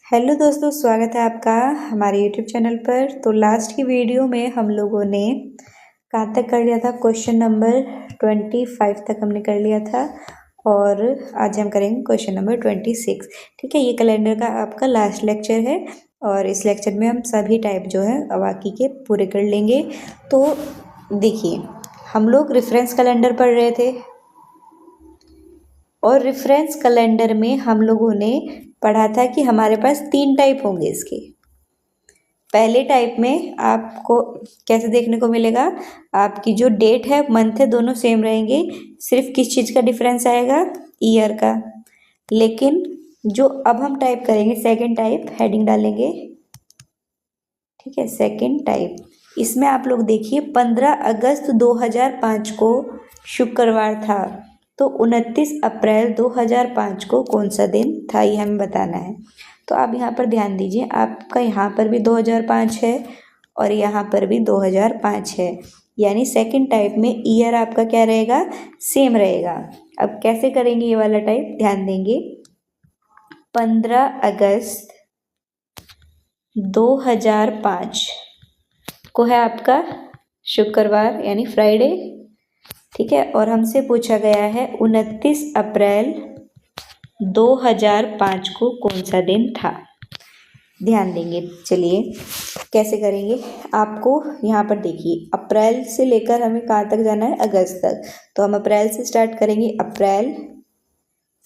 Hello दोस्तों, स्वागत है आपका हमारे यूट्यूब चैनल पर। तो लास्ट की वीडियो में हम लोगों ने कहाँ तक कर लिया था? क्वेश्चन नंबर 25 तक हमने कर लिया था और आज हम करेंगे क्वेश्चन नंबर 26। ठीक है, ये कैलेंडर का आपका लास्ट लेक्चर है और इस लेक्चर में हम सभी टाइप जो है बाकी के पूरे कर लेंगे। तो देखिए, हम लोग रेफरेंस कैलेंडर पढ़ रहे थे और रेफरेंस कैलेंडर में हम लोगों ने पढ़ा था कि हमारे पास 3 टाइप होंगे इसके। पहले टाइप में आपको कैसे देखने को मिलेगा? आपकी जो डेट है, मंथ है, दोनों सेम रहेंगे, सिर्फ किस चीज़ का डिफरेंस आएगा? ईयर का। लेकिन जो अब हम टाइप करेंगे सेकंड टाइप, हेडिंग डालेंगे, ठीक है, सेकंड टाइप। इसमें आप लोग देखिए 15 अगस्त 2005 को शुक्रवार था, तो 29 अप्रैल 2005 को कौन सा दिन था, ये हमें बताना है। तो आप यहाँ पर ध्यान दीजिए, आपका यहाँ पर भी 2005 है और यहाँ पर भी 2005 है, यानी सेकंड टाइप में ईयर आपका क्या रहेगा? सेम रहेगा। अब कैसे करेंगे ये वाला टाइप? ध्यान देंगे, 15 अगस्त 2005 को है आपका शुक्रवार यानी फ्राइडे, ठीक है, और हमसे पूछा गया है 29 अप्रैल 2005 को कौन सा दिन था। ध्यान देंगे, चलिए कैसे करेंगे। आपको यहाँ पर देखिए, अप्रैल से लेकर हमें कहाँ तक जाना है? अगस्त तक। तो हम अप्रैल से स्टार्ट करेंगे, अप्रैल,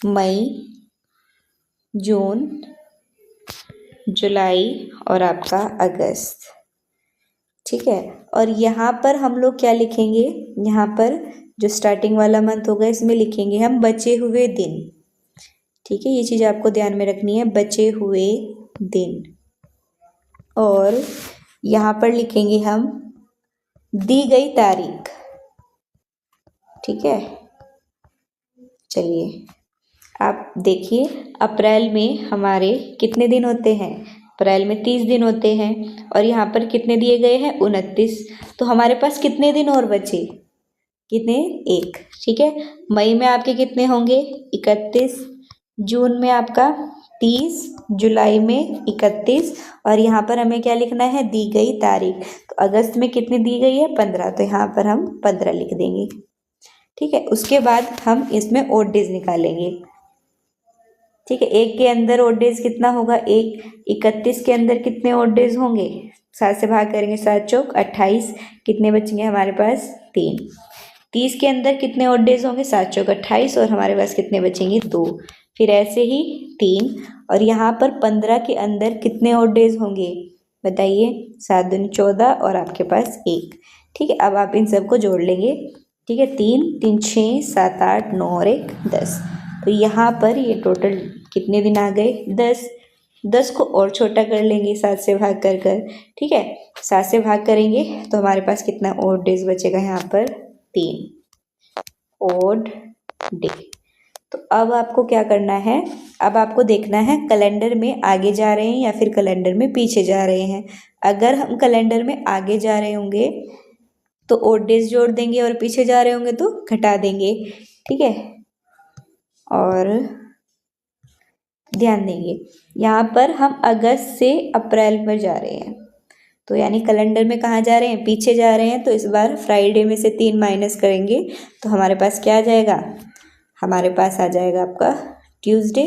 मई, जून, जुलाई और आपका अगस्त, ठीक है। और यहाँ पर हम लोग क्या लिखेंगे? यहाँ पर जो स्टार्टिंग वाला मंथ होगा इसमें लिखेंगे हम बचे हुए दिन, ठीक है, ये चीज़ आपको ध्यान में रखनी है, बचे हुए दिन। और यहाँ पर लिखेंगे हम दी गई तारीख, ठीक है। चलिए आप देखिए, अप्रैल में हमारे कितने दिन होते हैं? अप्रैल में 30 दिन होते हैं और यहाँ पर कितने दिए गए हैं? 29। तो हमारे पास कितने दिन और बचे? कितने? 1, ठीक है। मई में आपके कितने होंगे? 31, जून में आपका 30, जुलाई में 31 और यहाँ पर हमें क्या लिखना है? दी गई तारीख। तो अगस्त में कितनी दी गई है? 15, तो यहाँ पर हम 15 लिख देंगे, ठीक है। उसके बाद हम इसमें ओड डेज निकालेंगे, ठीक है। 1 के अंदर ओड डेज कितना होगा? 1। 31 के अंदर कितने ओड डेज होंगे? 7 से भाग करेंगे, 7 चौक 28, कितने बचेंगे हमारे पास? 3। 30 के अंदर कितने ओड डेज होंगे? 7 चौक 28 और हमारे पास कितने बचेंगे? 2। फिर ऐसे ही 3। और यहाँ पर 15 के अंदर कितने ओड डेज होंगे? बताइए। 7 दूनी 14 और आपके पास 1, ठीक है। अब आप इन सबको जोड़ लेंगे, ठीक है। 3 3 6 7 8 9 और 1 10। तो यहाँ पर ये टोटल कितने दिन आ गए? 10। 10 को और छोटा कर लेंगे 7 से भाग कर कर, ठीक है। 7 से भाग करेंगे तो हमारे पास कितना ओड डेज बचेगा? यहाँ पर 3 ओड डे। तो अब आपको क्या करना है? अब आपको देखना है कैलेंडर में आगे जा रहे हैं या फिर कैलेंडर में पीछे जा रहे हैं। अगर हम कैलेंडर में आगे जा रहे होंगे तो ओड डेज जोड़ देंगे और पीछे जा रहे होंगे तो घटा देंगे, ठीक है। और ध्यान देंगे, यहाँ पर हम अगस्त से अप्रैल में जा रहे हैं, तो यानी कैलेंडर में कहाँ जा रहे हैं? पीछे जा रहे हैं। तो इस बार फ्राइडे में से 3 माइनस करेंगे तो हमारे पास क्या आ जाएगा? हमारे पास आ जाएगा आपका ट्यूसडे,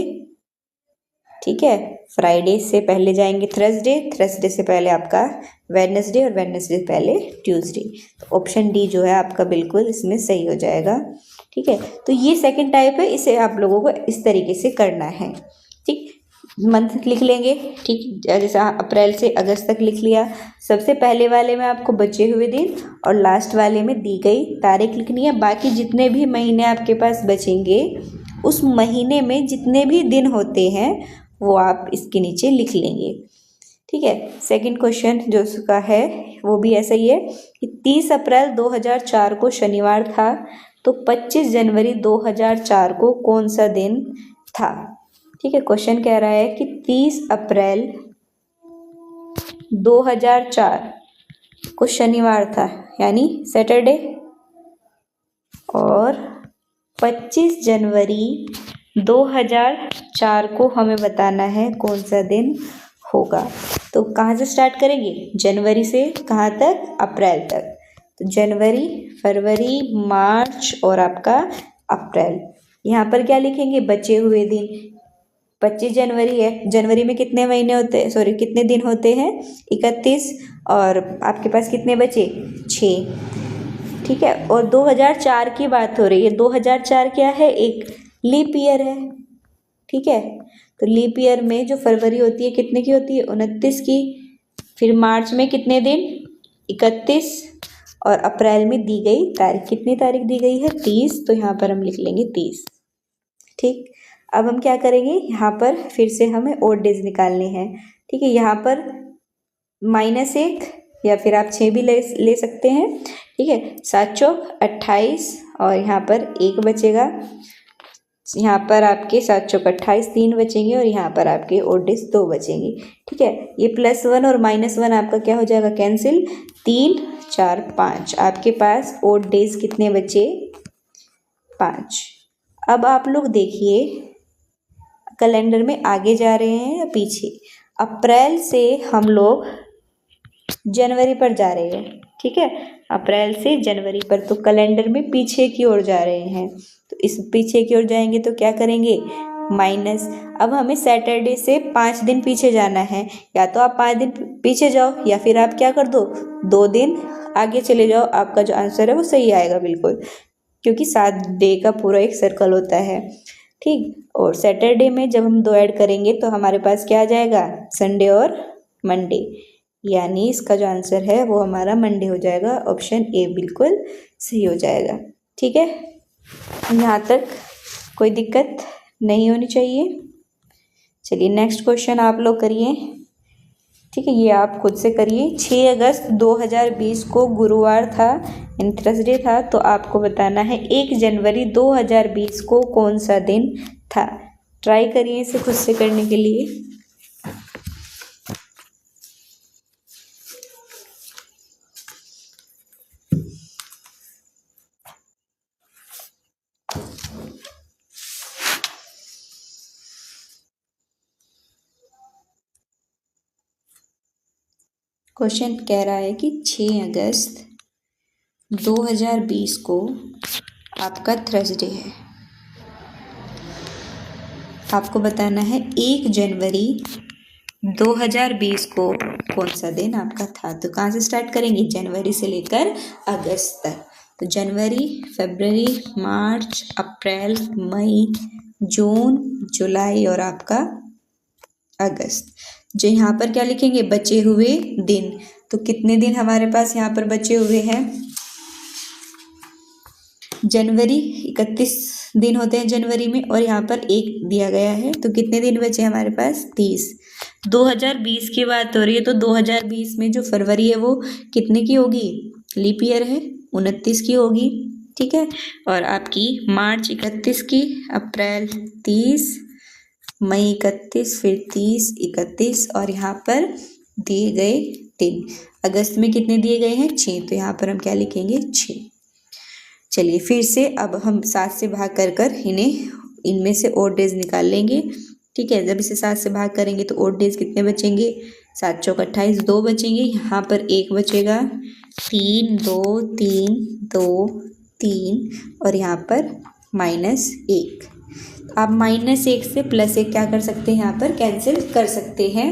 ठीक है। फ्राइडे से पहले जाएंगे थर्सडे, थर्सडे से पहले आपका वेडनेसडे और वेडनेसडे से पहले ट्यूसडे। तो ऑप्शन डी जो है आपका बिल्कुल इसमें सही हो जाएगा, ठीक है। तो ये सेकंड टाइप है, इसे आप लोगों को इस तरीके से करना है, ठीक। मंथ लिख लेंगे, ठीक, जैसे अप्रैल से अगस्त तक लिख लिया। सबसे पहले वाले में आपको बचे हुए दिन और लास्ट वाले में दी गई तारीख लिखनी है। बाकी जितने भी महीने आपके पास बचेंगे, उस महीने में जितने भी दिन होते हैं वो आप इसके नीचे लिख लेंगे, ठीक है। सेकंड क्वेश्चन जो उसका है वो भी ऐसा ही है कि 30 अप्रैल 2004 को शनिवार था, तो 25 जनवरी 2004 को कौन सा दिन था, ठीक है। क्वेश्चन कह रहा है कि 30 अप्रैल 2004 को शनिवार था यानी सैटरडे, और 25 जनवरी 2004 को हमें बताना है कौन सा दिन होगा। तो कहाँ से स्टार्ट करेंगे? जनवरी से कहाँ तक? अप्रैल तक। तो जनवरी, फरवरी, मार्च और आपका अप्रैल। यहाँ पर क्या लिखेंगे? बचे हुए दिन। 25 जनवरी है, जनवरी में कितने महीने होते हैं, सॉरी कितने दिन होते हैं? 31। और आपके पास कितने बचे? 6। ठीक है। और 2004 की बात हो रही है। 2004 क्या है? एक लीप ईयर है। ठीक है। तो लीप ईयर में जो फरवरी होती है कितने की होती है? 29 की। फिर मार्च में कितने दिन? 31। और अप्रैल में दी गई तारीख, कितनी तारीख दी गई है? 30। तो यहाँ पर हम लिख लेंगे 30। ठीक। अब हम क्या करेंगे? यहाँ पर फिर से हमें ओड डेज निकालने हैं। ठीक है। यहाँ पर -1 या फिर आप 6 भी ले सकते हैं। ठीक है। 7 चौक 28 और यहाँ पर 1 बचेगा। यहाँ पर आपके 7 चौक 28, 3 बचेंगे और यहाँ पर आपके ओड डेज 2 बचेंगे। ठीक है। ये +1 और -1 आपका क्या हो जाएगा? कैंसिल। 3, 4, 5। आपके पास ओड डेज कितने बचे? 5। अब आप लोग देखिए कैलेंडर में आगे जा रहे हैं या पीछे? अप्रैल से हम लोग जनवरी पर जा रहे हैं। ठीक है। अप्रैल से जनवरी पर, तो कैलेंडर में पीछे की ओर जा रहे हैं। तो इस पीछे की ओर जाएंगे तो क्या करेंगे? माइनस। अब हमें सैटरडे से 5 दिन पीछे जाना है। या तो आप 5 दिन पीछे जाओ या फिर आप क्या कर दो, 2 दिन आगे चले जाओ। आपका जो आंसर है वो सही आएगा बिल्कुल, क्योंकि 7 डे का पूरा एक सर्कल होता है। ठीक। और सैटरडे में जब हम 2 ऐड करेंगे तो हमारे पास क्या आ जाएगा? संडे और मंडे। यानी इसका जो आंसर है वो हमारा मंडे हो जाएगा। ऑप्शन ए बिल्कुल सही हो जाएगा। ठीक है। यहाँ तक कोई दिक्कत नहीं होनी चाहिए। चलिए नेक्स्ट क्वेश्चन आप लोग करिए। ठीक है। ये आप खुद से करिए। 6 अगस्त 2020 को गुरुवार था, थर्सडे था। तो आपको बताना है 1 जनवरी 2020 को कौन सा दिन था। ट्राई करिए इसे खुद से करने के लिए। क्वेश्चन कह रहा है कि 6 अगस्त 2020 को आपका थर्सडे है। आपको बताना है 1 जनवरी 2020 को कौन सा दिन आपका था। तो कहाँ से स्टार्ट करेंगे? जनवरी से लेकर अगस्त तक। तो जनवरी, फरवरी, मार्च, अप्रैल, मई, जून, जुलाई और आपका अगस्त। जो यहाँ पर क्या लिखेंगे? बचे हुए दिन। तो कितने दिन हमारे पास यहाँ पर बचे हुए हैं? जनवरी 31 दिन होते हैं जनवरी में, और यहाँ पर 1 दिया गया है। तो कितने दिन बचे हमारे पास? 30। 2020 की बात हो रही है तो 2020 में जो फरवरी है वो कितने की होगी? लीप ईयर है, 29 की होगी। ठीक है। और आपकी मार्च 31 की, अप्रैल 30, मई 31, फिर 30, 31 और यहाँ पर दिए गए दिन। अगस्त में कितने दिए गए हैं? 6। तो यहाँ पर हम क्या लिखेंगे? 6। चलिए फिर से अब हम 7 से भाग कर कर इनमें से ओड डेज निकाल लेंगे। ठीक है। जब इसे 7 से भाग करेंगे तो ओड डेज कितने बचेंगे? 7 चौक 28, 2 बचेंगे। यहाँ पर 1 बचेगा। 3, 2, 3, 2, 3 और यहाँ पर -1। आप -1 से +1 क्या कर सकते हैं? यहाँ पर कैंसिल कर सकते हैं।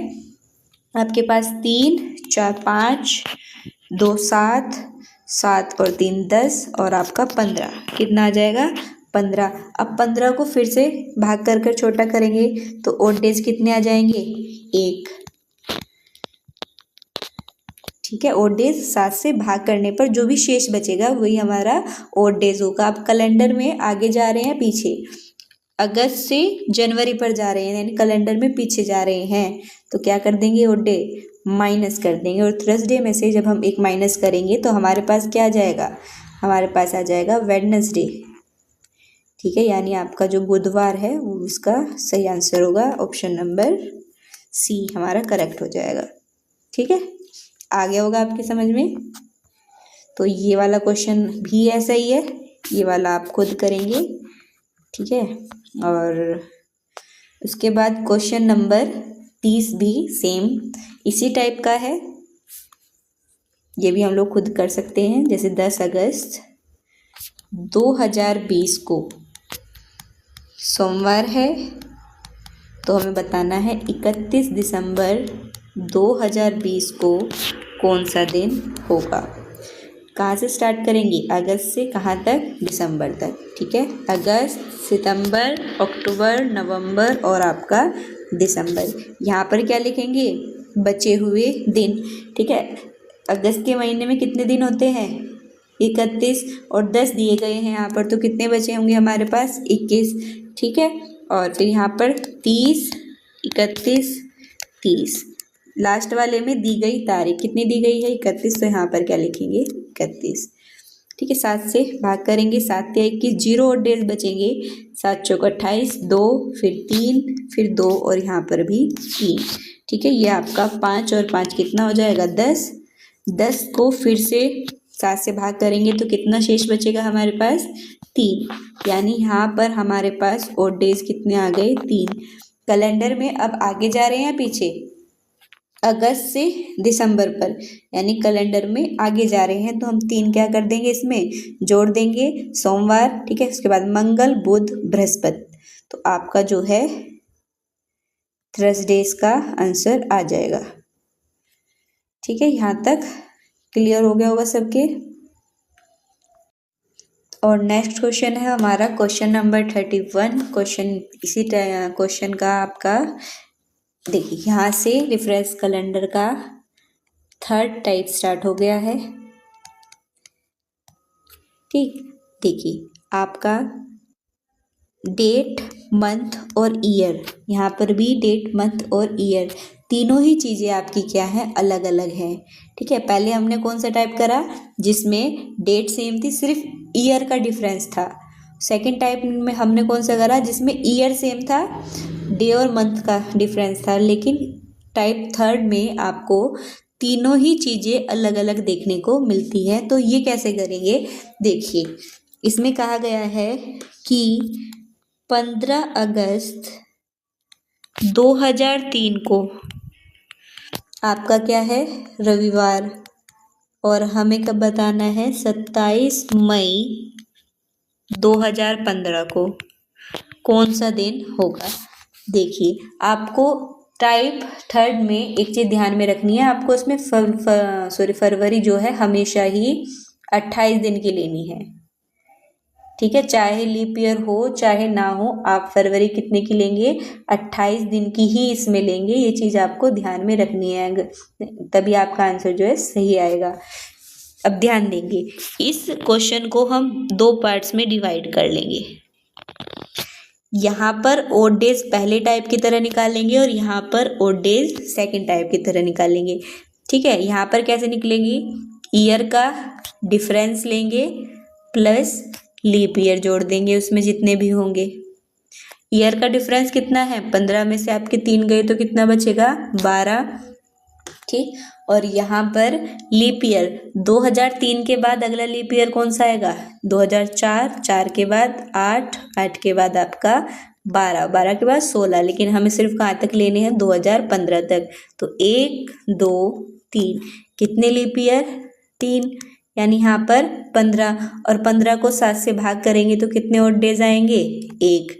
आपके पास 3, 4, 5, 2, 7, 7 और 3, 10 और आपका 15। कितना आ जाएगा? 15। अब 15 को फिर से भाग कर कर छोटा करेंगे तो ओड डेज कितने आ जाएंगे? 1। ठीक है। ओड डेज 7 से भाग करने पर जो भी शेष बचेगा वही हमारा ओड डेज होगा। आप कैलेंडर में आगे जा रहे हैं पीछे? अगस्त से जनवरी पर जा रहे हैं, यानी कैलेंडर में पीछे जा रहे हैं। तो क्या कर देंगे? ओड डे माइनस कर देंगे। और थर्सडे में से जब हम 1 माइनस करेंगे तो हमारे पास क्या आ जाएगा? हमारे पास आ जाएगा वेडनेसडे। ठीक है। यानी आपका जो बुधवार है वो इसका सही आंसर होगा। ऑप्शन नंबर सी हमारा करेक्ट हो जाएगा। ठीक है। आ गया होगा आपके समझ में। तो ये वाला क्वेश्चन भी ऐसा ही है, ये वाला आप खुद करेंगे। ठीक है। और उसके बाद क्वेश्चन नंबर 30 भी सेम इसी टाइप का है। ये भी हम लोग खुद कर सकते हैं। जैसे 10 अगस्त 2020 को सोमवार है, तो हमें बताना है 31 दिसंबर 2020 को कौन सा दिन होगा। कहाँ से स्टार्ट करेंगे? अगस्त से कहाँ तक? दिसंबर तक। ठीक है, अगस्त, सितंबर, अक्टूबर, नवंबर और आपका दिसंबर। यहाँ पर क्या लिखेंगे? बचे हुए दिन। ठीक है, अगस्त के महीने में कितने दिन होते हैं? 31 और 10 दिए गए हैं यहाँ पर, तो कितने बचे होंगे हमारे पास? 21। ठीक है, और फिर यहाँ पर 30, 31, 30। लास्ट वाले में दी गई तारीख कितनी दी गई है? 31, तो यहाँ पर क्या लिखेंगे? 31। ठीक है, 7 से भाग करेंगे, 7 या 21, 0 और डेज बचेंगे। 7 चौक 28, 2 फिर 3 फिर 2 और यहाँ पर भी 3। ठीक है, ये आपका 5 और 5 कितना हो जाएगा? 10। 10 को फिर से 7 से भाग करेंगे तो कितना शेष बचेगा हमारे पास? 3। यानी यहाँ पर हमारे पास और डेज कितने आ गए? 3। कैलेंडर में अब आगे जा रहे हैं पीछे? अगस्त से दिसंबर पर, यानी कैलेंडर में आगे जा रहे हैं, तो हम 3 क्या कर देंगे? इसमें जोड़ देंगे, सोमवार। ठीक है, उसके बाद मंगल, बुध, बृहस्पति। तो आपका जो है थर्सडेज का आंसर आ जाएगा। ठीक है, यहाँ तक क्लियर हो गया होगा सबके। और नेक्स्ट क्वेश्चन है हमारा क्वेश्चन नंबर 31। इसी क्वेश्चन का आपका देखिए, यहाँ से रेफरेंस कैलेंडर का 3rd टाइप स्टार्ट हो गया है। ठीक, देखिए आपका डेट, मंथ और ईयर, यहाँ पर भी डेट, मंथ और ईयर तीनों ही चीज़ें आपकी क्या है? अलग अलग हैं। ठीक है, पहले हमने कौन सा टाइप करा? जिसमें डेट सेम थी, सिर्फ ईयर का डिफरेंस था। सेकंड टाइप में हमने कौन सा करा? जिसमें ईयर सेम था, डे और मंथ का डिफरेंस था। लेकिन टाइप 3rd में आपको तीनों ही चीज़ें अलग अलग देखने को मिलती है। तो ये कैसे करेंगे? देखिए, इसमें कहा गया है कि 15 अगस्त 2003 को आपका क्या है? रविवार। और हमें कब बताना है? 27 मई 2015 को कौन सा दिन होगा। देखिए, आपको टाइप 3rd में एक चीज़ ध्यान में रखनी है, आपको इसमें फरवरी जो है हमेशा ही 28 दिन की लेनी है। ठीक है, चाहे लीप ईयर हो चाहे ना हो, आप फरवरी कितने की लेंगे? 28 दिन की ही इसमें लेंगे। ये चीज़ आपको ध्यान में रखनी है, तभी आपका आंसर जो है सही आएगा। अब ध्यान देंगे, इस क्वेश्चन को हम 2 पार्ट्स में डिवाइड कर लेंगे। यहाँ पर ओड डेज पहले टाइप की तरह निकालेंगे और यहाँ पर ओड डेज सेकेंड टाइप की तरह निकालेंगे। ठीक है, यहाँ पर कैसे निकलेंगे? ईयर का डिफरेंस लेंगे प्लस लीप ईयर जोड़ देंगे उसमें जितने भी होंगे। ईयर का डिफरेंस कितना है? 15 में से आपके 3 गए तो कितना बचेगा? 12। ठीक, और यहाँ पर लीप ईयर 2003 के बाद अगला लीप ईयर कौन सा आएगा? 2004, 4 के बाद 8, 8 के बाद आपका 12, 12 के बाद 16। लेकिन हमें सिर्फ कहाँ तक लेने हैं? 2015 तक। तो 1, 2, 3 कितने लीप ईयर? 3, यानी यहाँ पर 15। और 15 को 7 से भाग करेंगे तो कितने और डेज आएंगे? 1।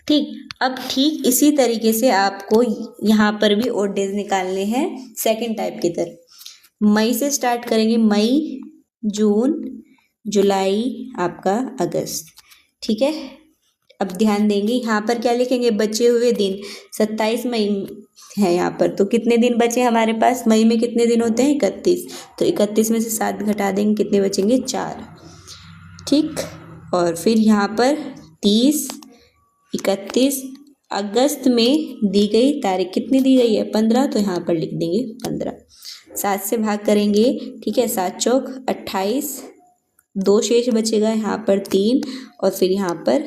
ठीक, अब ठीक इसी तरीके से आपको यहाँ पर भी और डेज निकालने हैं सेकंड टाइप की तरह। मई से स्टार्ट करेंगे, मई, जून, जुलाई, आपका अगस्त। ठीक है, अब ध्यान देंगे, यहाँ पर क्या लिखेंगे? बचे हुए दिन। 27 मई है यहाँ पर, तो कितने दिन बचे हमारे पास? मई में कितने दिन होते हैं? 31। तो 31 में से 7 घटा देंगे, कितने बचेंगे? 4। ठीक, और फिर यहाँ पर 30, 31 अगस्त में दी गई तारीख कितनी दी गई है? 15, तो यहाँ पर लिख देंगे 15। 7 से भाग करेंगे। ठीक है, 7 चौक 28, 2 शेष बचेगा, यहाँ पर 3 और फिर यहाँ पर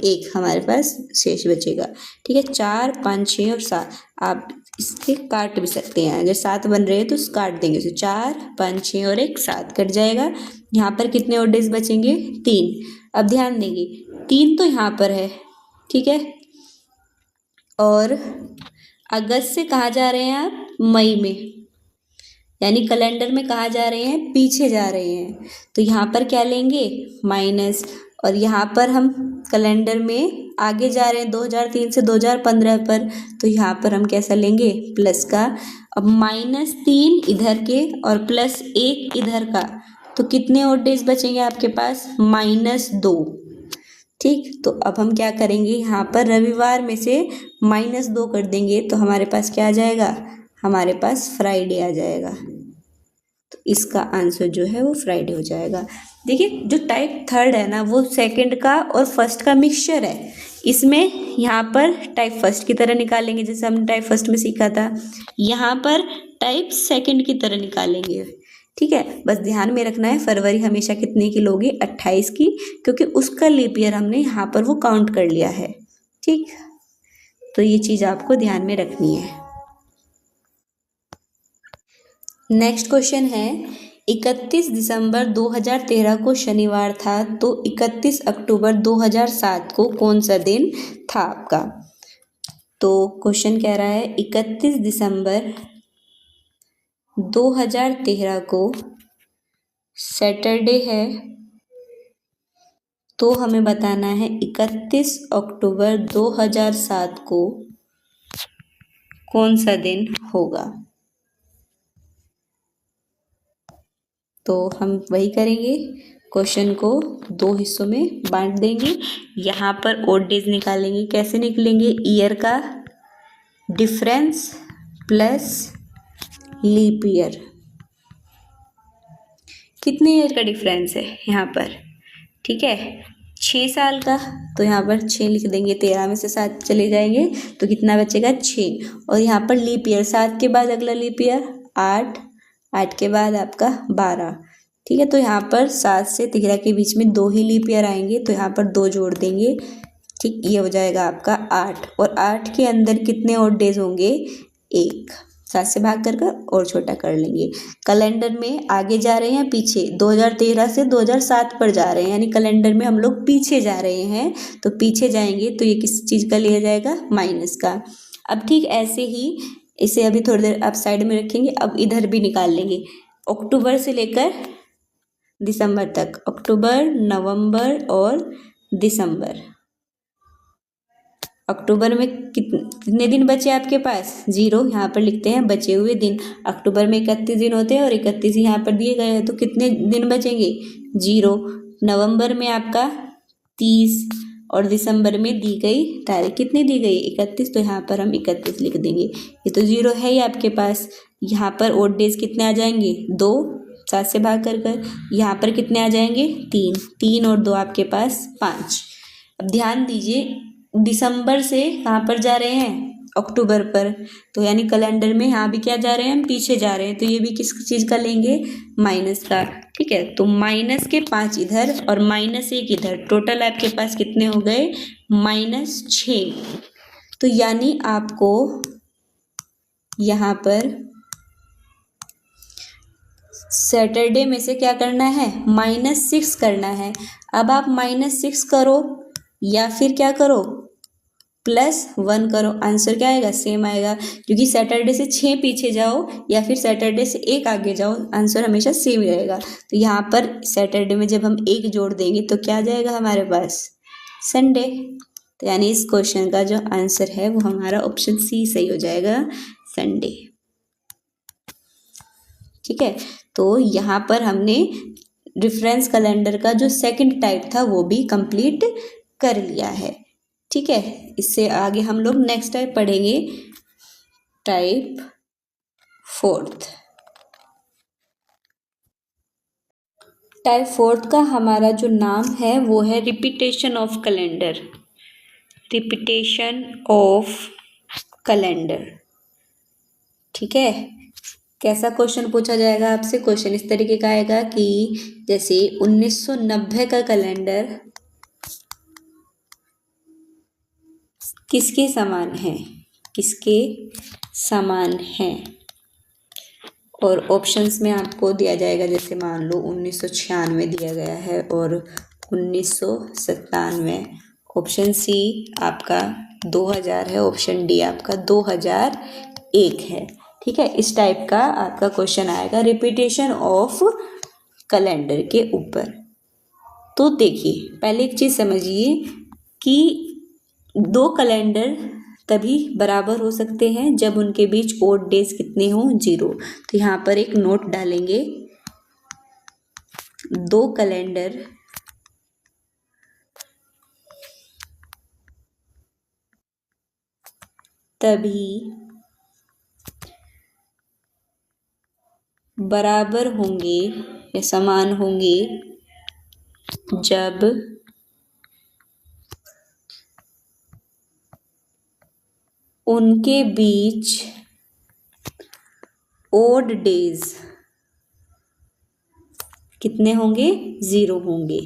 1 हमारे पास शेष बचेगा। ठीक है, 4, 5, 6 और 7 आप इसके काट भी सकते हैं। अगर 7 बन रहे हैं तो काट देंगे उसे। 4, 5, 6 और 1, 7 कट जाएगा। यहाँ पर कितने और डेज बचेंगे? 3। अब ध्यान देंगे, 3 तो यहाँ पर है ठीक है। और अगस्त से कहाँ जा रहे हैं आप? मई में, यानी कैलेंडर में कहाँ जा रहे हैं? पीछे जा रहे हैं। तो यहाँ पर क्या लेंगे? माइनस। और यहाँ पर हम कैलेंडर में आगे जा रहे हैं 2003 से 2015 पर, तो यहाँ पर हम कैसा लेंगे? प्लस का। अब -3 इधर के और +1 इधर का, तो कितने और डेज बचेंगे आपके पास? -2। ठीक, तो अब हम क्या करेंगे? यहाँ पर रविवार में से -2 कर देंगे, तो हमारे पास क्या आ जाएगा? हमारे पास फ्राइडे आ जाएगा। तो इसका आंसर जो है वो फ्राइडे हो जाएगा। देखिए, जो टाइप थर्ड है ना, वो सेकंड का और फर्स्ट का मिक्सचर है। इसमें यहाँ पर टाइप फर्स्ट की तरह निकालेंगे, जैसे हमने टाइप फर्स्ट में सीखा था। यहाँ पर टाइप सेकंड की तरह निकालेंगे। ठीक है, बस ध्यान में रखना है फरवरी हमेशा कितने की लोगे? 28 की, क्योंकि उसका लीप ईयर हमने यहाँ पर वो काउंट कर लिया है। ठीक, तो ये चीज़ आपको ध्यान में रखनी है। नेक्स्ट क्वेश्चन है, 31 दिसंबर 2013 को शनिवार था, तो 31 अक्टूबर 2007 को कौन सा दिन था आपका? तो क्वेश्चन कह रहा है 31 दिसंबर 2013 को सैटरडे है, तो हमें बताना है 31 अक्टूबर 2007 को कौन सा दिन होगा। तो हम वही करेंगे, क्वेश्चन को 2 हिस्सों में बांट देंगे। यहाँ पर ओड डेज निकालेंगे। कैसे निकलेंगे? ईयर का डिफरेंस प्लस लीप ईयर। कितने ईयर का डिफरेंस है यहाँ पर? ठीक है, 6 साल का, तो यहाँ पर 6 लिख देंगे। 13 में से 7 चले जाएंगे तो कितना बचेगा? 6। और यहाँ पर लीप ईयर, 7 के बाद अगला लीप ईयर 8, 8 के बाद आपका 12। ठीक है, तो यहाँ पर 7 से 13 के बीच में 2 ही लीप ईयर आएंगे, तो यहाँ पर 2 जोड़ देंगे। ठीक, ये हो जाएगा आपका 8। और 8 के अंदर कितने और डेज होंगे? 1। 7 से भाग कर और छोटा कर लेंगे। कैलेंडर में आगे जा रहे हैं पीछे? 2013 से 2007 पर जा रहे हैं, यानी कैलेंडर में हम लोग पीछे जा रहे हैं। तो पीछे जाएंगे तो ये किस चीज़ का लिया जाएगा? माइनस का। अब ठीक ऐसे ही इसे अभी थोड़ी देर आप साइड में रखेंगे। अब इधर भी निकाल लेंगे, अक्टूबर से लेकर दिसंबर तक। अक्टूबर, नवंबर और दिसंबर। अक्टूबर में कितने दिन बचे आपके पास? 0। यहाँ पर लिखते हैं बचे हुए दिन। अक्टूबर में 31 दिन होते हैं और 31 यहाँ पर दिए गए हैं, तो कितने दिन बचेंगे? 0। नवंबर में आपका 30 और दिसंबर में दी गई तारीख कितनी दी गई? 31, तो यहाँ पर हम 31 लिख देंगे। ये तो 0 है ही आपके पास। यहाँ पर ओड डेज कितने आ जाएंगे? 2। 7 से भाग कर यहाँ पर कितने आ जाएंगे? 3। 3 और 2 आपके पास 5। अब ध्यान दीजिए, दिसंबर से कहाँ पर जा रहे हैं? अक्टूबर पर, तो यानी कैलेंडर में यहाँ भी क्या जा रहे हैं? हम पीछे जा रहे हैं, तो ये भी किस चीज़ का लेंगे? माइनस का। ठीक है, तो -5 इधर और -1 इधर, टोटल आपके पास कितने हो गए? -6। तो यानी आपको यहाँ पर सैटरडे में से क्या करना है? -6 करना है। अब आप -6 करो या फिर क्या करो? +1 करो, आंसर क्या आएगा? सेम आएगा, क्योंकि सैटरडे से 6 पीछे जाओ या फिर सैटरडे से 1 आगे जाओ, आंसर हमेशा सेम ही रहेगा। तो यहाँ पर सैटरडे में जब हम 1 जोड़ देंगे तो क्या आ जाएगा हमारे पास? संडे। तो यानी इस क्वेश्चन का जो आंसर है वो हमारा ऑप्शन सी सही हो जाएगा, संडे। ठीक है, तो यहाँ पर हमने रेफरेंस कैलेंडर का जो सेकंड टाइप था वो भी कंप्लीट कर लिया है। ठीक है, इससे आगे हम लोग नेक्स्ट टाइप पढ़ेंगे, टाइप 4th। टाइप 4th का हमारा जो नाम है वो है repetition of calendar. Repetition of calendar. ठीक है, कैसा क्वेश्चन पूछा जाएगा आपसे? क्वेश्चन इस तरीके का आएगा कि जैसे 1990 का कैलेंडर किसके समान है? किसके समान है? और ऑप्शंस में आपको दिया जाएगा, जैसे मान लो 1996 दिया गया है और 1997 ऑप्शन सी आपका 2000 है, ऑप्शन डी आपका 2001 है। ठीक है, इस टाइप का आपका क्वेश्चन आएगा रिपीटेशन ऑफ कैलेंडर के ऊपर। तो देखिए, पहले एक चीज़ समझिए कि दो कैलेंडर तभी बराबर हो सकते हैं जब उनके बीच ओड डेज कितने हों, 0। तो यहाँ पर एक नोट डालेंगे, दो कैलेंडर तभी बराबर होंगे या समान होंगे जब उनके बीच ओड डेज कितने होंगे, 0 होंगे।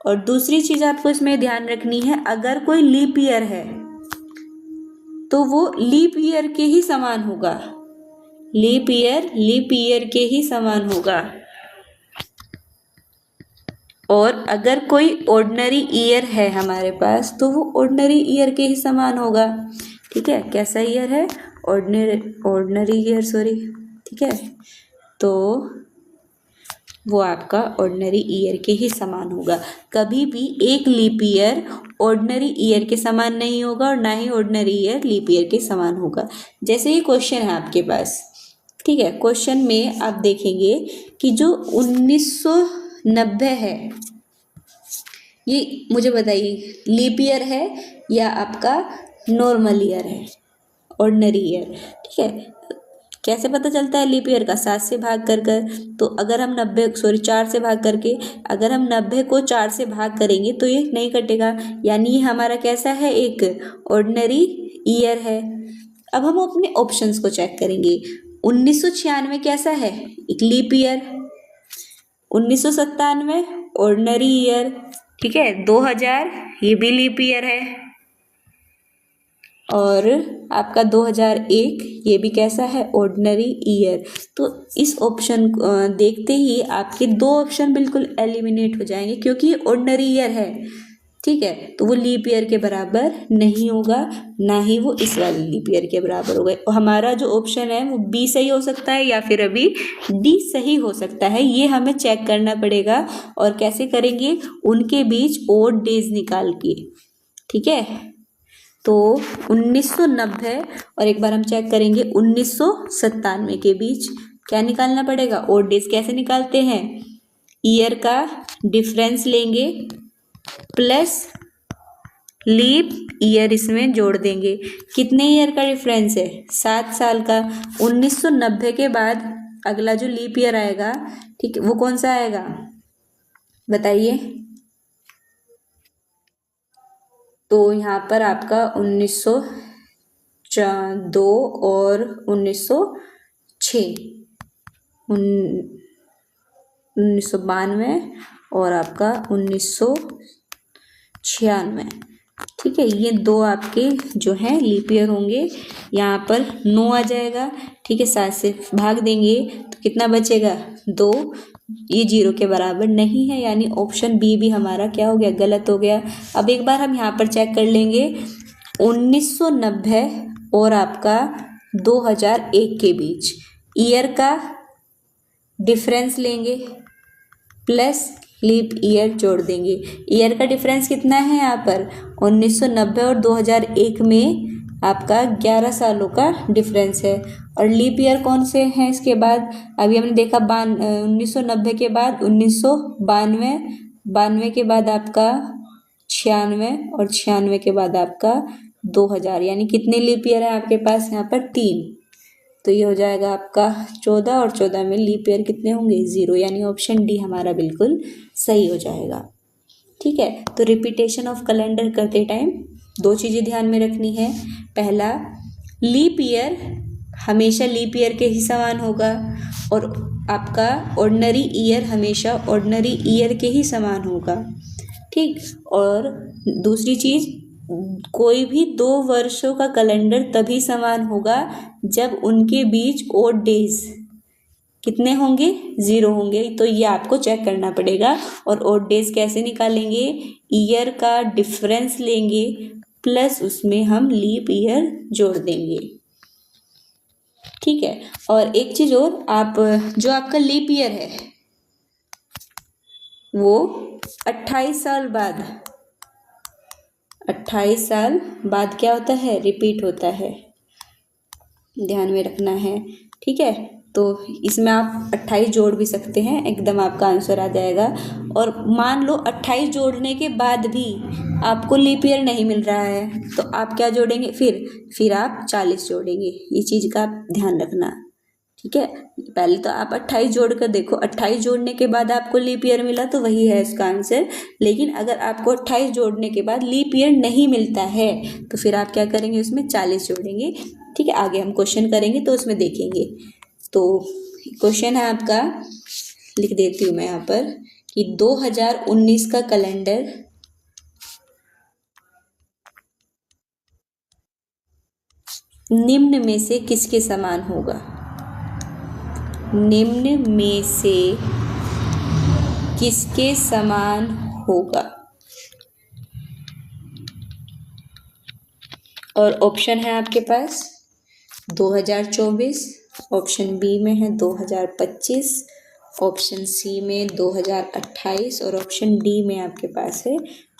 और दूसरी चीज आपको इसमें ध्यान रखनी है, अगर कोई लीप ईयर है तो वो लीप ईयर के ही समान होगा, लीप ईयर के ही समान होगा। और अगर कोई ऑर्डिनरी ईयर है हमारे पास तो वो ऑर्डिनरी ईयर के ही समान होगा। ठीक है, कैसा ईयर है, ऑर्डिनरी ईयर, सॉरी। ठीक है, तो वो आपका ऑर्डिनरी ईयर के ही समान होगा। कभी भी एक लीप ईयर ऑर्डिनरी ईयर के समान नहीं होगा और ना ही ऑर्डिनरी ईयर लीप ईयर के समान होगा। जैसे ये क्वेश्चन है आपके पास, ठीक है, क्वेश्चन में आप देखेंगे कि जो 1990 है, ये मुझे बताइए लीप ईयर है या आपका नॉर्मल ईयर है, ऑर्डिनरी ईयर। ठीक है, कैसे पता चलता है लीप ईयर का, 7 से भाग कर कर। तो अगर हम 4 से भाग करके अगर हम 90 को 4 से भाग करेंगे तो ये नहीं कटेगा, यानी ये हमारा कैसा है, एक ऑर्डिनरी ईयर है। अब हम अपने ऑप्शंस को चेक करेंगे। 1996 कैसा है, एक लीप ईयर। 1997 ordinary year. ठीक है, 2000 ये भी लीप ईयर है। और आपका 2001 ये भी कैसा है, ऑर्डिनरी ईयर। तो इस ऑप्शन देखते ही आपके दो ऑप्शन बिल्कुल एलिमिनेट हो जाएंगे, क्योंकि ये ऑर्डिनरी ईयर है। ठीक है, तो वो लीप ईयर के बराबर नहीं होगा, ना ही वो इस वाले लीप ईयर के बराबर होगा। और हमारा जो ऑप्शन है वो बी सही हो सकता है या फिर अभी डी सही हो सकता है, ये हमें चेक करना पड़ेगा। और कैसे करेंगे, उनके बीच ओड डेज निकाल के। ठीक है, तो 1990 और एक बार हम चेक करेंगे 1997 के बीच क्या निकालना पड़ेगा, ओड डेज कैसे निकालते हैं, ईयर का डिफरेंस लेंगे प्लस लीप ईयर इसमें जोड़ देंगे। कितने ईयर का डिफरेंस है, 7 साल का। 1990 के बाद अगला जो लीप ईयर आएगा, ठीक है, वो कौन सा आएगा बताइए। तो यहाँ पर आपका 1902 और 1906, 1992 और आपका 1996। ठीक है, ये दो आपके जो हैं लीप ईयर होंगे। यहाँ पर 9 आ जाएगा। ठीक है, 7 से भाग देंगे तो कितना बचेगा, 2। ये 0 के बराबर नहीं है, यानी ऑप्शन बी भी हमारा क्या हो गया, गलत हो गया। अब एक बार हम यहाँ पर चेक कर लेंगे, 1990 और आपका 2001 के बीच ईयर का डिफरेंस लेंगे प्लस लीप ईयर जोड़ देंगे। ईयर का डिफरेंस कितना है यहाँ पर, 1990 और 2001 में आपका 11 सालों का डिफरेंस है। और लीप ईयर कौन से हैं इसके बाद, अभी हमने देखा 1990 के बाद 1992, 92 के बाद आपका 96 और 96 के बाद आपका 2000, यानी कितने लीप ईयर है आपके पास यहाँ पर, 3। तो ये हो जाएगा आपका 14 और 14 में लीप ईयर कितने होंगे, 0, यानी ऑप्शन डी हमारा बिल्कुल सही हो जाएगा। ठीक है, तो रिपीटेशन ऑफ कैलेंडर करते टाइम दो चीज़ें ध्यान में रखनी है। पहला, लीप ईयर हमेशा लीप ईयर के ही समान होगा और आपका ऑर्डिनरी ईयर हमेशा ऑर्डिनरी ईयर के ही समान होगा। ठीक, और दूसरी चीज़, कोई भी 2 वर्षों का कैलेंडर तभी समान होगा जब उनके बीच ओड डेज कितने होंगे? 0 होंगे। तो ये आपको चेक करना पड़ेगा। और ऑड डेज कैसे निकालेंगे? ईयर का डिफरेंस लेंगे प्लस उसमें हम लीप ईयर जोड़ देंगे। ठीक है। और एक चीज और, आप जो आपका लीप ईयर है वो 28 साल बाद, 28 साल बाद क्या होता है? रिपीट होता है, ध्यान में रखना है। ठीक है। तो इसमें आप 28 जोड़ भी सकते हैं, एकदम आपका आंसर आ जाएगा। और मान लो 28 जोड़ने के बाद भी आपको लीप ईयर नहीं मिल रहा है तो आप क्या जोड़ेंगे? फिर आप 40 जोड़ेंगे। ये चीज़ का आप ध्यान रखना। ठीक है। पहले तो आप 28 जोड़ कर देखो, 28 जोड़ने के बाद आपको लीप ईयर मिला तो वही है इसका आंसर। लेकिन अगर आपको 28 जोड़ने के बाद लीप ईयर नहीं मिलता है तो फिर आप क्या करेंगे? उसमें 40 जोड़ेंगे। ठीक है। आगे हम क्वेश्चन करेंगे तो उसमें देखेंगे। तो क्वेश्चन है आपका, लिख देती हूँ मैं यहाँ पर कि 2019 का कैलेंडर निम्न में से किसके समान होगा? निम्न में से किसके समान होगा? और ऑप्शन है आपके पास 2024, ऑप्शन बी में है 2025, ऑप्शन सी में 2028 और ऑप्शन डी में आपके पास है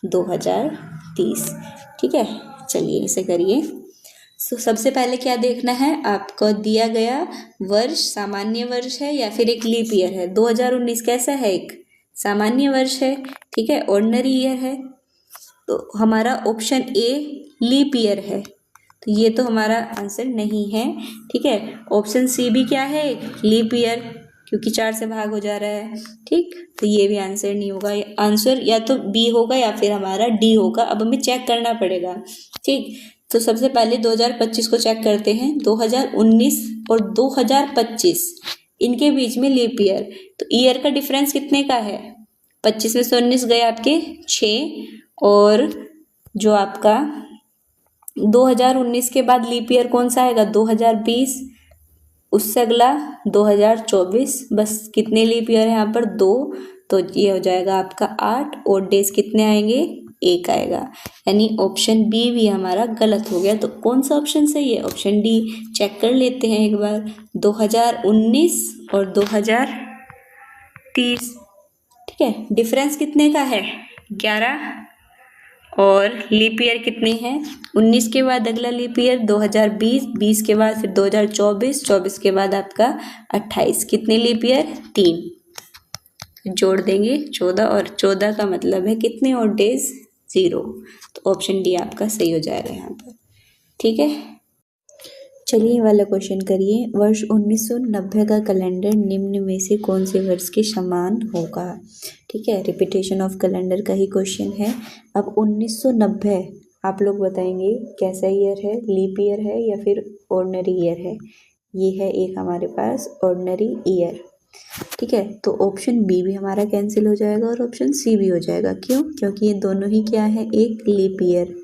2030। ठीक है। चलिए इसे करिए। सबसे पहले क्या देखना है आपको? दिया गया वर्ष सामान्य वर्ष है या फिर एक लीप ईयर है? 2019 कैसा है? एक सामान्य वर्ष है। ठीक है, ऑर्डिनरी ईयर है। तो हमारा ऑप्शन ए लीप ईयर है, तो ये तो हमारा आंसर नहीं है। ठीक है। ऑप्शन सी भी क्या है? लीप ईयर, क्योंकि 4 से भाग हो जा रहा है। ठीक, तो ये भी आंसर नहीं होगा। आंसर या तो बी होगा या फिर हमारा डी होगा। अब हमें चेक करना पड़ेगा। ठीक, तो सबसे पहले 2025 को चेक करते हैं। 2019 और 2025 इनके बीच में लीप ईयर, तो ईयर का डिफरेंस कितने का है? 25 में से 19 गए आपके 6, और जो आपका 2019 के बाद लीप ईयर कौन सा आएगा? 2020, उससे अगला 2024। बस कितने लीप ईयर है यहाँ पर? 2। तो ये हो जाएगा आपका 8, और डेज कितने आएंगे? 1 आएगा। यानी ऑप्शन बी भी हमारा गलत हो गया। तो कौन सा ऑप्शन सही है? Option D. चेक कर लेते हैं एक बार। 2019 और 2030। ठीक है, डिफरेंस कितने का है? 11। और लीप ईयर कितने हैं? 19 के बाद अगला लीप ईयर 2020, 20 के बाद फिर 2024, 24 के बाद आपका 28। कितने लीप ईयर? 3। जोड़ देंगे 14, और 14 का मतलब है कितने और डेज? 0। तो ऑप्शन डी आपका सही हो जाएगा यहाँ पर। ठीक है। चलिए ये वाला क्वेश्चन करिए। वर्ष 1990 का कैलेंडर निम्न में से कौन से वर्ष के समान होगा? ठीक है, रिपीटेशन ऑफ कैलेंडर का ही क्वेश्चन है। अब 1990 आप लोग बताएंगे कैसा ईयर है? लीप ईयर है या फिर ऑर्डिनरी ईयर है? ये है एक हमारे पास ऑर्डिनरी ईयर। ठीक है, तो ऑप्शन बी भी हमारा कैंसिल हो जाएगा और ऑप्शन सी भी हो जाएगा। क्यों? क्योंकि ये दोनों ही क्या है? एक लीप ईयर,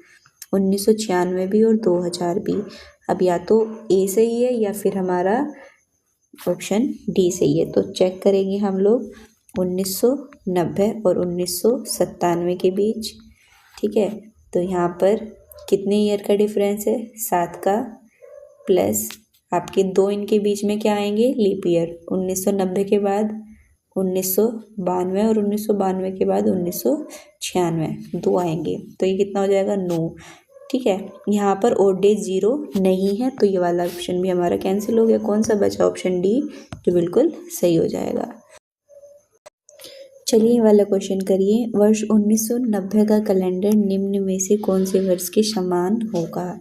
1996 भी और 2000 भी। अब या तो ए सही है या फिर हमारा ऑप्शन डी सही है। तो चेक करेंगे हम लोग 1990 और 1997 के बीच। ठीक है, तो यहाँ पर कितने ईयर का डिफरेंस है? 7 का, प्लस आपके 2 इनके बीच में क्या आएंगे? Leap year. 1990 के बाद 1992 और 1992 के बाद 1996, 2 आएंगे। तो ये कितना हो जाएगा? 9। ठीक है, यहाँ पर और डे 0 नहीं है, तो ये वाला ऑप्शन भी हमारा कैंसिल हो गया। कौन सा बचा? ऑप्शन डी, जो बिल्कुल सही हो जाएगा। चलिए ये वाला क्वेश्चन करिए। वर्ष 1990 का कैलेंडर निम्न में से कौन से वर्ष के समान होगा?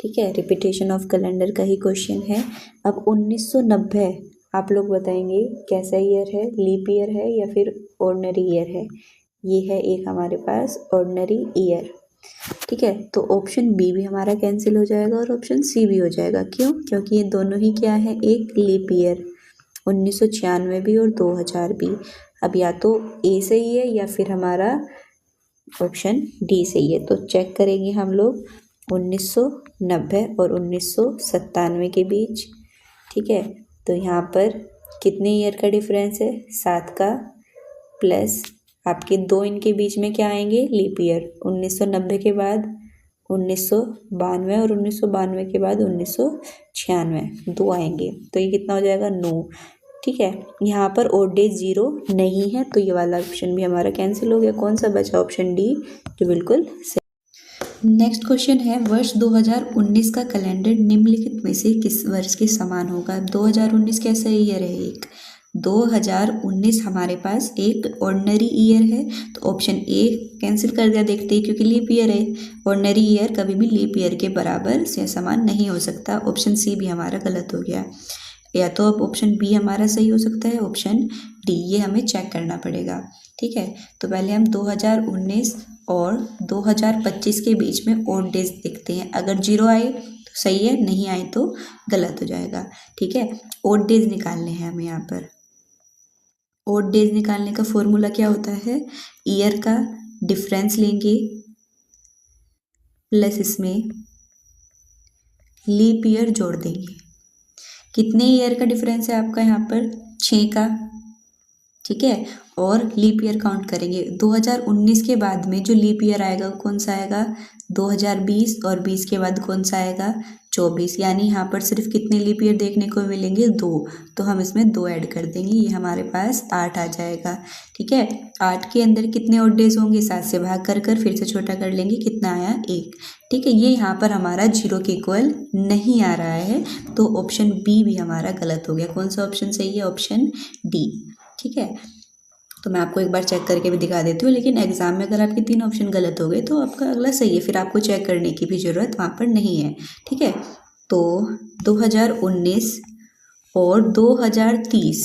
ठीक है, रिपीटेशन ऑफ कैलेंडर का ही क्वेश्चन है। अब 1990 आप लोग बताएंगे कैसा ईयर है? लीप ईयर है या फिर ऑर्डिनरी ईयर है? ये है एक हमारे पास ऑर्डिनरी ईयर। ठीक है, तो ऑप्शन बी भी हमारा कैंसिल हो जाएगा और ऑप्शन सी भी हो जाएगा। क्यों? क्योंकि ये दोनों ही क्या है? एक लीप ईयर, 1996 भी और 2000 भी। अब या तो ए सही है या फिर हमारा ऑप्शन डी सही है। तो चेक करेंगे हम लोग 1990 और 1997 के बीच। ठीक है, तो यहाँ पर कितने ईयर का डिफरेंस है? 7 का, प्लस आपके 2 इनके बीच में क्या आएंगे? Leap year. 1990 के बाद 1992 और 1992 के बाद 1996 2 आएंगे, तो ये कितना हो जाएगा? 9। ठीक है, यहाँ पर ओड डेज 0 नहीं है, तो ये वाला ऑप्शन भी हमारा कैंसिल हो गया। कौन सा बचा? ऑप्शन डी, जो बिल्कुल सही। नेक्स्ट क्वेश्चन है, वर्ष 2019 का कैलेंडर निम्नलिखित में से किस वर्ष के समान होगा? 2019 कैसा ईयर है? एक 2019 हमारे पास एक ऑर्डिनरी ईयर है, तो ऑप्शन ए कैंसिल कर दिया देखते ही, क्योंकि लीप ईयर है। ऑर्डिनरी ईयर कभी भी लीप ईयर के बराबर से समान नहीं हो सकता। ऑप्शन सी भी हमारा गलत हो गया। या तो अब ऑप्शन बी हमारा सही हो सकता है, ऑप्शन डी, ये हमें चेक करना पड़ेगा। ठीक है, तो पहले हम 2019 और 2025 के बीच में ओड डेज देखते हैं। अगर 0 आए तो सही है, नहीं आए तो गलत हो जाएगा। ठीक है, ओड डेज निकालने हैं हमें यहाँ पर। ओड डेज निकालने का फॉर्मूला क्या होता है? ईयर का डिफरेंस लेंगे प्लस इसमें लीप ईयर जोड़ देंगे। कितने ईयर का डिफरेंस है आपका यहाँ पर? 6 का। ठीक है, और लीप ईयर काउंट करेंगे। 2019 के बाद में जो लीप ईयर आएगा वो कौन सा आएगा? 2020, और 20 के बाद कौन सा आएगा? 24। यानी यहाँ पर सिर्फ कितने लीप ईयर देखने को मिलेंगे? 2। तो हम इसमें 2 ऐड कर देंगे, ये हमारे पास 8 आ जाएगा। ठीक है, 8 के अंदर कितने ओड डेज होंगे? 7 से भाग कर फिर से छोटा कर लेंगे, कितना आया? 1। ठीक है, ये यहाँ पर हमारा 0 के इक्वल नहीं आ रहा है, तो ऑप्शन बी भी हमारा गलत हो गया। कौन सा ऑप्शन सही है? Option D. ठीक है, तो मैं आपको एक बार चेक करके भी दिखा देती हूँ, लेकिन एग्जाम में अगर आपके 3 ऑप्शन गलत हो गए तो आपका अगला सही है, फिर आपको चेक करने की भी ज़रूरत वहाँ पर नहीं है। ठीक है, तो 2019 और 2030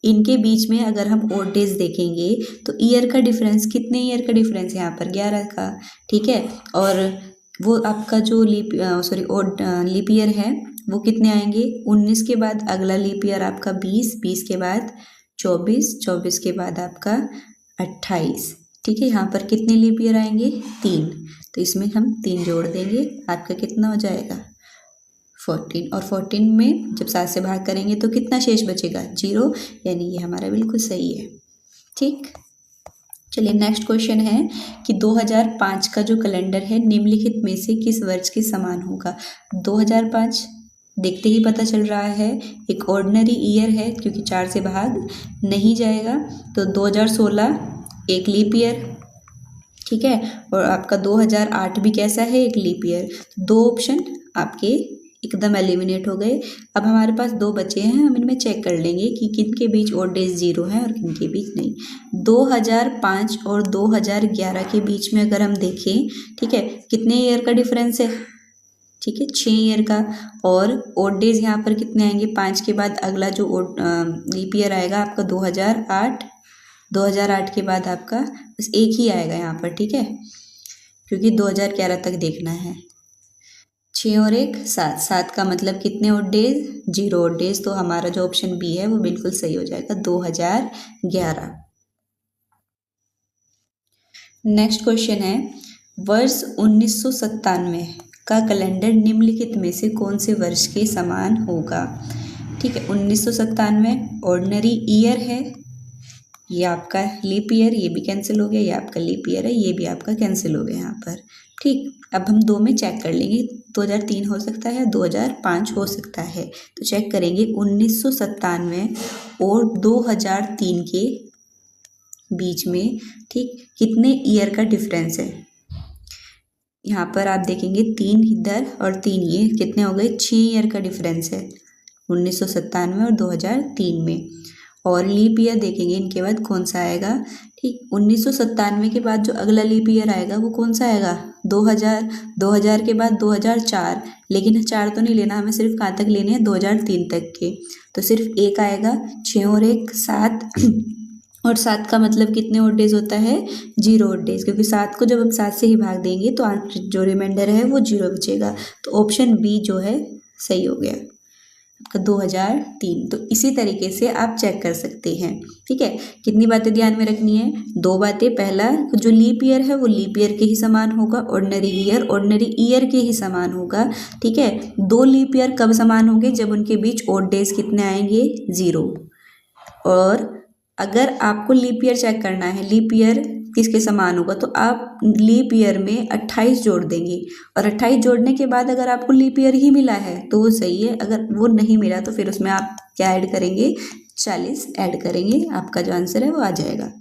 इनके बीच में अगर हम ओड डेज देखेंगे तो ईयर का डिफरेंस, कितने ईयर का डिफरेंस है यहाँ पर? 11 का। ठीक है, और वो आपका जो लीप ईयर है वो कितने आएंगे? 19 के बाद अगला लीप ईयर आपका 20, 20 के बाद 24, 24 के बाद आपका 28। ठीक है, यहाँ पर कितने लीप ईयर आएंगे? 3। तो इसमें हम 3 जोड़ देंगे, आपका कितना हो जाएगा? 14। और 14 में जब 7 से भाग करेंगे तो कितना शेष बचेगा? 0। यानी ये हमारा बिल्कुल सही है। ठीक, चलिए नेक्स्ट क्वेश्चन है कि 2005 का जो कैलेंडर है निम्नलिखित में से किस वर्ष के समान होगा? 2005 देखते ही पता चल रहा है एक ऑर्डिनरी ईयर है, क्योंकि 4 से भाग नहीं जाएगा। तो 2016 एक लीप ईयर। ठीक है, और आपका 2008 भी कैसा है? एक लीप ईयर। 2 ऑप्शन आपके एकदम एलिमिनेट हो गए। अब हमारे पास 2 बचे हैं, हम इनमें चेक कर लेंगे कि किन के बीच ओड डेज 0 है और किन के बीच नहीं। 2005 और 2011 के बीच में अगर हम देखें, ठीक है, कितने ईयर का डिफरेंस है? ठीक है, 6 ईयर का। और ओड डेज यहाँ पर कितने आएंगे? 5 के बाद अगला जो लीप ईयर आएगा आपका 2008। 2008 के बाद आपका बस एक ही आएगा यहाँ पर। ठीक है, क्योंकि 2011 तक देखना है। 6 और 1 7, 7 का मतलब कितने ओड डेज? 0 odd days. तो हमारा जो ऑप्शन बी है वो बिल्कुल सही हो जाएगा, 2011। नेक्स्ट क्वेश्चन है, वर्ष 1997 का कैलेंडर निम्नलिखित में से कौन से वर्ष के समान होगा? ठीक है, 1997 ऑर्डिनरी ईयर है, ये आपका लीप ईयर, ये भी कैंसिल हो गया। ये आपका लीप ईयर है, ये भी आपका कैंसिल हो गया यहाँ पर। ठीक, अब हम 2 में चेक कर लेंगे। 2003 हो सकता है, 2005 हो सकता है। तो चेक करेंगे 1997 और 2003 के बीच में, ठीक, कितने ईयर का डिफरेंस है? यहाँ पर आप देखेंगे 3 इधर और 3 ये, कितने हो गए? 6 ईयर का डिफरेंस है 1997 और 2003 में। और लीप ईयर देखेंगे इनके बाद कौन सा आएगा? ठीक, 1997 के बाद जो अगला लीप ईयर आएगा वो कौन सा आएगा? 2000। 2000 के बाद 2004, लेकिन 4 तो नहीं लेना हमें, सिर्फ कहाँ तक लेने हैं? 2003 तक के। तो सिर्फ 1 आएगा। 6 और 1 7 और 7 का मतलब कितने ओड डेज होता है? 0 ओड डेज, क्योंकि 7 को जब हम 7 से ही भाग देंगे तो जो रिमाइंडर है वो 0 बचेगा। तो ऑप्शन बी जो है सही हो गया आपका 2003। तो इसी तरीके से आप चेक कर सकते हैं। ठीक है, कितनी बातें ध्यान में रखनी है? 2 बातें। पहला, जो लीप ईयर है वो लीप ईयर के ही समान होगा, ऑर्डिनरी ईयर के ही समान होगा। ठीक है, 2 लीप ईयर कब समान होंगे? जब उनके बीच ओड डेज कितने आएंगे? 0। और अगर आपको लीप ईयर चेक करना है, लीप ईयर किसके समान होगा, तो आप लीप ईयर में 28 जोड़ देंगे और 28 जोड़ने के बाद अगर आपको लीप ईयर ही मिला है तो वो सही है, अगर वो नहीं मिला तो फिर उसमें आप क्या ऐड करेंगे, 40 ऐड करेंगे, आपका जो आंसर है वो आ जाएगा।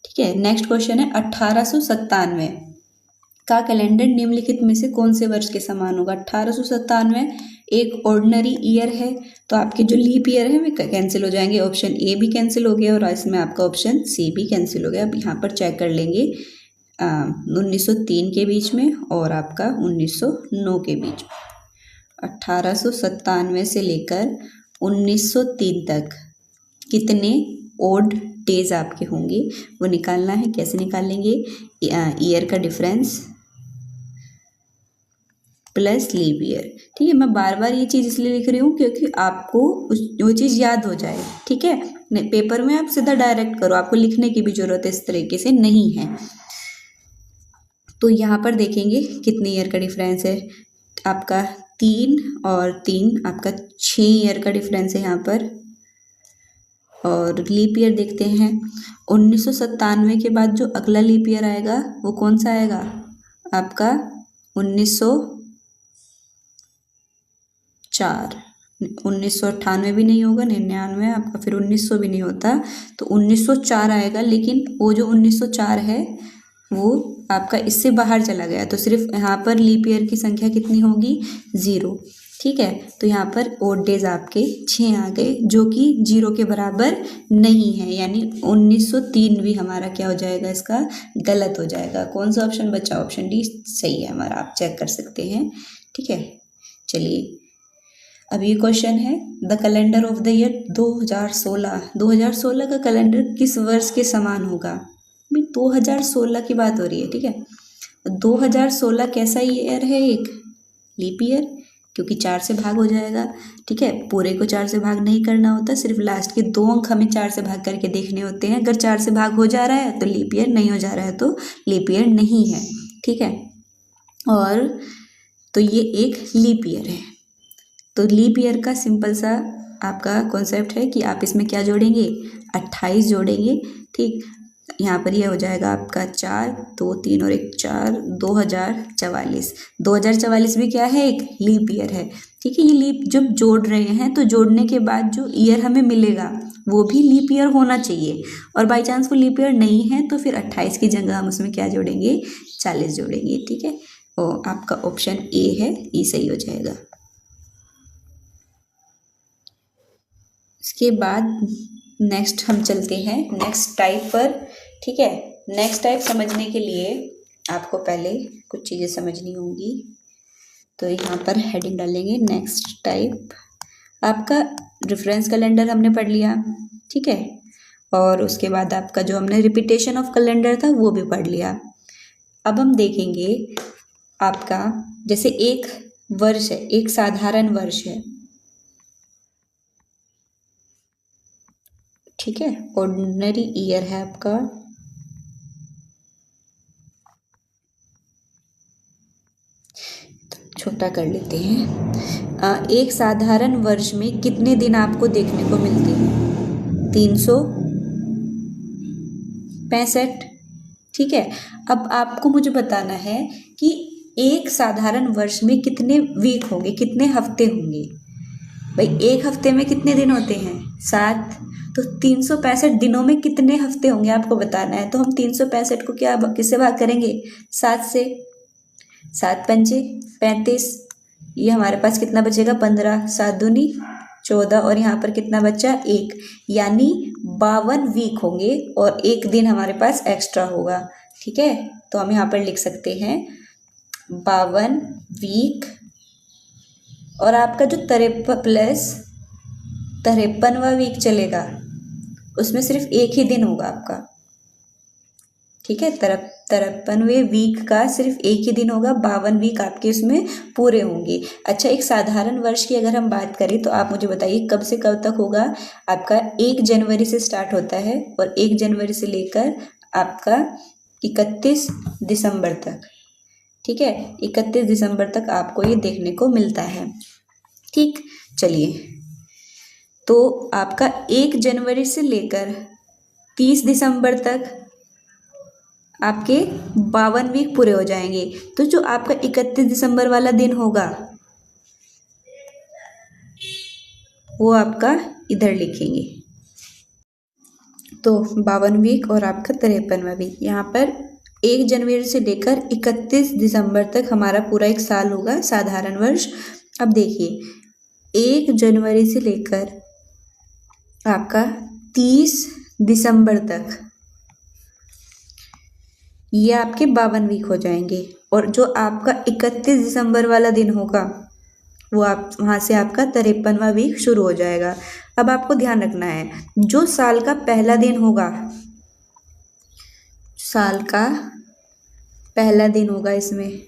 ठीक है, नेक्स्ट क्वेश्चन है 1897 का कैलेंडर निम्नलिखित में से कौन से वर्ष के समान होगा। 1897 एक ऑर्डिनरी ईयर है, तो आपके जो लीप ईयर है वे कैंसिल हो जाएंगे, ऑप्शन ए भी कैंसिल हो गया और इसमें आपका ऑप्शन सी भी कैंसिल हो गया। अब यहाँ पर चेक कर लेंगे 1903 के बीच में और आपका 1909 के बीच में। 1897 से लेकर 1903 तक कितने ओड डेज आपके होंगे वो निकालना है। कैसे निकालेंगे, ईयर का डिफरेंस प्लस लीप ईयर। ठीक है, मैं बार बार ये चीज़ इसलिए लिख रही हूँ क्योंकि आपको वो चीज़ याद हो जाए। ठीक है, पेपर में आप सीधा डायरेक्ट करो, आपको लिखने की भी जरूरत इस तरीके से नहीं है। तो यहाँ पर देखेंगे कितने ईयर का डिफरेंस है, आपका 3 और 3 आपका 6 ईयर का डिफरेंस है यहाँ पर। और लीप ईयर देखते हैं, 1997 के बाद जो अगला लीप ईयर आएगा वो कौन सा आएगा, आपका 1998 भी नहीं होगा, 99 आपका, फिर 1900 भी नहीं होता, तो 1904 आएगा। लेकिन वो जो 1904 है वो आपका इससे बाहर चला गया, तो सिर्फ यहाँ पर लीप ईयर की संख्या कितनी होगी, 0। ठीक है, तो यहाँ पर ओड डेज आपके 6 आ गए जो कि 0 के बराबर नहीं है, यानी 1903 भी हमारा क्या हो जाएगा, इसका गलत हो जाएगा। कौन सा ऑप्शन बचा, ऑप्शन डी सही है हमारा, आप चेक कर सकते हैं। ठीक है, चलिए अब ये क्वेश्चन है, the calendar of the year 2016 का कैलेंडर किस वर्ष के समान होगा। भाई 2016 की बात हो रही है। ठीक है, 2016 कैसा ईयर है, एक लीप ईयर, क्योंकि 4 से भाग हो जाएगा। ठीक है, पूरे को 4 से भाग नहीं करना होता, सिर्फ लास्ट के 2 अंक हमें 4 से भाग करके देखने होते हैं। अगर 4 से भाग हो जा रहा है तो लीप ईयर, नहीं हो जा रहा है तो लीप ईयर नहीं है। ठीक है, और तो ये एक लीप ईयर है। तो लीप ईयर का सिंपल सा आपका कॉन्सेप्ट है कि आप इसमें क्या जोड़ेंगे, 28 जोड़ेंगे। ठीक, यहाँ पर ये हो जाएगा आपका 4, 2, 3 और 1 4, 2044। 2044 भी क्या है, एक लीप ईयर है। ठीक है, ये लीप जब जोड़ रहे हैं तो जोड़ने के बाद जो ईयर हमें मिलेगा वो भी लीप ईयर होना चाहिए, और बाई चांस वो लीप ईयर नहीं है तो फिर 28 की जगह हम उसमें क्या जोड़ेंगे, 40 जोड़ेंगे। ठीक है, और आपका ऑप्शन ए है, ये सही हो जाएगा। इसके बाद नेक्स्ट हम चलते हैं नेक्स्ट टाइप पर। ठीक है, नेक्स्ट टाइप समझने के लिए आपको पहले कुछ चीज़ें समझनी होंगी, तो यहाँ पर हेडिंग डालेंगे नेक्स्ट टाइप। आपका रेफरेंस कैलेंडर हमने पढ़ लिया। ठीक है, और उसके बाद आपका जो हमने रिपीटेशन ऑफ कैलेंडर था वो भी पढ़ लिया। अब हम देखेंगे आपका, जैसे एक वर्ष है, एक साधारण वर्ष है। ठीक है, ऑर्डिनरी ईयर है आपका, छोटा कर लेते हैं। एक साधारण वर्ष में कितने दिन आपको देखने को मिलते हैं, 365। ठीक है, अब आपको मुझे बताना है कि एक साधारण वर्ष में कितने वीक होंगे, कितने हफ्ते होंगे। भाई एक हफ्ते में कितने दिन होते हैं, 7, तो 365 दिनों में कितने हफ्ते होंगे आपको बताना है। तो हम 365 को क्या किससे भाग करेंगे, 7 से। 7 पंजे 35, ये हमारे पास कितना बचेगा, 15, 7 दूनी 14 और यहाँ पर कितना बचा, 1, यानी 52 वीक होंगे और एक दिन हमारे पास एक्स्ट्रा होगा। ठीक है, तो हम यहाँ पर लिख सकते हैं 52 वीक, और आपका जो 53वां वीक चलेगा उसमें सिर्फ एक ही दिन होगा आपका। ठीक है, 53वें वीक का सिर्फ एक ही दिन होगा, 52 वीक आपके उसमें पूरे होंगे। अच्छा, एक साधारण वर्ष की अगर हम बात करें तो आप मुझे बताइए कब से कब तक होगा। आपका 1 जनवरी से स्टार्ट होता है और 1 जनवरी से लेकर आपका 31 दिसंबर तक। ठीक है, 31 दिसंबर तक आपको ये देखने को मिलता है। ठीक, चलिए तो आपका 1 जनवरी से लेकर 30 दिसंबर तक आपके 52 वीक पूरे हो जाएंगे। तो जो आपका 31 दिसंबर वाला दिन होगा वो आपका इधर लिखेंगे। तो 52 वीक और आपका 53वां वीक। यहाँ पर 1 जनवरी से लेकर 31 दिसंबर तक हमारा पूरा एक साल होगा, साधारण वर्ष। अब देखिए 1 जनवरी से लेकर आपका 30 दिसंबर तक ये आपके 52 वीक हो जाएंगे। और जो आपका 31 दिसंबर वाला दिन होगा वो आप वहाँ से आपका 53वां वीक शुरू हो जाएगा। अब आपको ध्यान रखना है, जो साल का पहला दिन होगा, साल का पहला दिन होगा इसमें,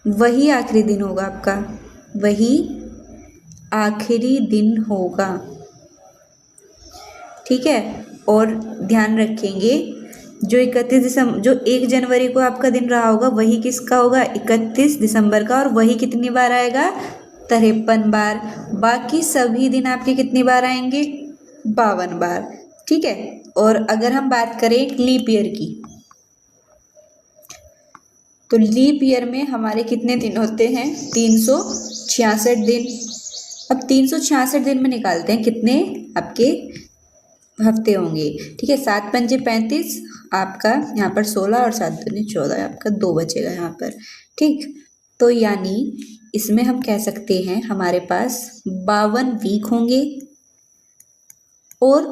वही आखिरी दिन होगा आपका, वही आखिरी दिन होगा। ठीक है। और ध्यान रखेंगे जो 31 दिसंबर, जो 1 जनवरी को आपका दिन रहा होगा वही किसका होगा, 31 दिसंबर का। और वही कितनी बार आएगा, 53 बार। बाकी सभी दिन आपके कितनी बार आएंगे, 52 बार। ठीक है। और अगर हम बात करें लीप ईयर की, तो लीप ईयर में हमारे कितने दिन होते हैं, 366 दिन। अब 366 दिन में निकालते हैं कितने आपके हफ्ते होंगे। ठीक है। 7 पंजे 35, आपका यहाँ पर 16 और 7 दूनी 14, आपका 2 बचेगा यहाँ पर। ठीक। तो यानी इसमें हम कह सकते हैं हमारे पास 52 वीक होंगे और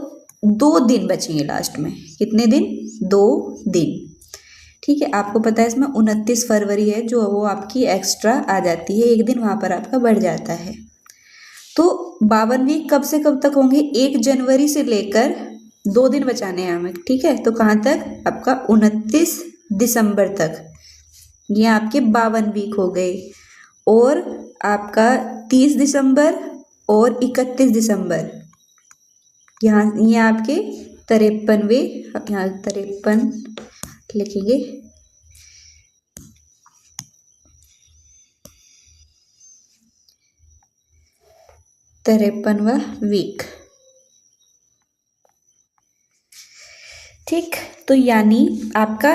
2 दिन बचेंगे लास्ट में। कितने दिन, 2 दिन। ठीक है। आपको पता है इसमें 29 फरवरी है जो वो आपकी एक्स्ट्रा आ जाती है, एक दिन वहाँ पर आपका बढ़ जाता है। तो 52 वीक कब से कब तक होंगे, 1 जनवरी से लेकर 2 दिन बचाने हैं हमें। ठीक है। तो कहाँ तक, आपका 29 दिसंबर तक, ये आपके 52 वीक हो गए। और आपका 30 दिसंबर और 31 दिसंबर, यहाँ ये आपके 53वें, यहाँ 53 लिखेंगे, 53वां वीक। ठीक। तो यानी आपका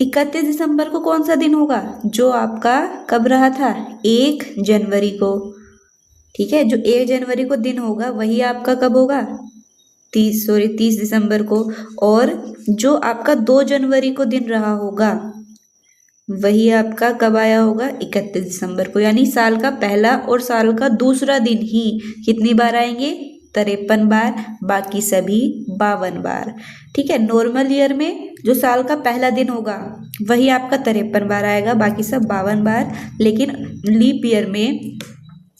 31 दिसंबर को कौन सा दिन होगा, जो आपका कब रहा था, 1 जनवरी को। ठीक है। जो 1 जनवरी को दिन होगा वही आपका कब होगा, 30 दिसंबर को। और जो आपका 2 जनवरी को दिन रहा होगा वही आपका कब आया होगा, 31 दिसंबर को। यानी साल का पहला और साल का दूसरा दिन ही कितनी बार आएंगे, 53 बार, बाकी सभी 52 बार। ठीक है। नॉर्मल ईयर में जो साल का पहला दिन होगा वही आपका 53 बार आएगा, बाकी सब 52 बार। लेकिन लीप ईयर में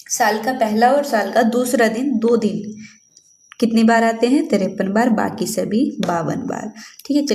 साल का पहला और साल का दूसरा दिन, 2 दिन कितनी बार आते हैं, 53 बार, बाकी सभी 52 बार। ठीक है।